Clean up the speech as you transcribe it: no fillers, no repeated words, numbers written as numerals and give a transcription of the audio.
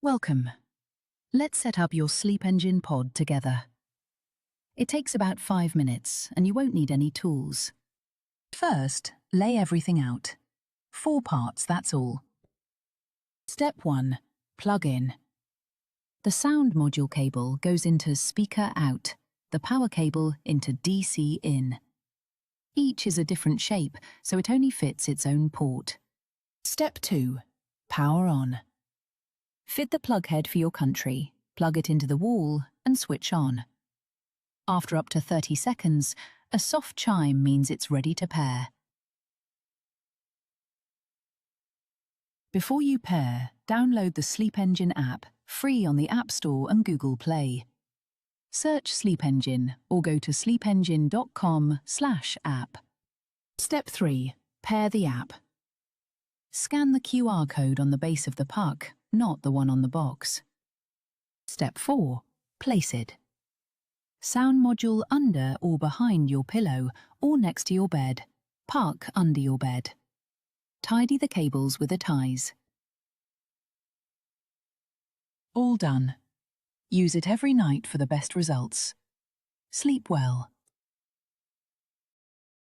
Welcome. Let's set up your SleepEngine pod together. It takes about 5 minutes and you won't need any tools. First, lay everything out. 4 parts, that's all. Step 1. Plug in. The sound module cable goes into speaker out, the power cable into DC in. Each is a different shape, so it only fits its own port. Step 2. Power on. Fit the plug head for your country, plug it into the wall and switch on. After up to 30 seconds, a soft chime means it's ready to pair. Before you pair, download the SleepEngine app, free on the App Store and Google Play. Search SleepEngine or go to sleepengine.com/app. Step 3. Pair the app. Scan the QR code on the base of the puck, not the one on the box. Step 4. Place it. Sound module under or behind your pillow or next to your bed. Puck under your bed. Tidy the cables with the ties. All done. Use it every night for the best results. Sleep well.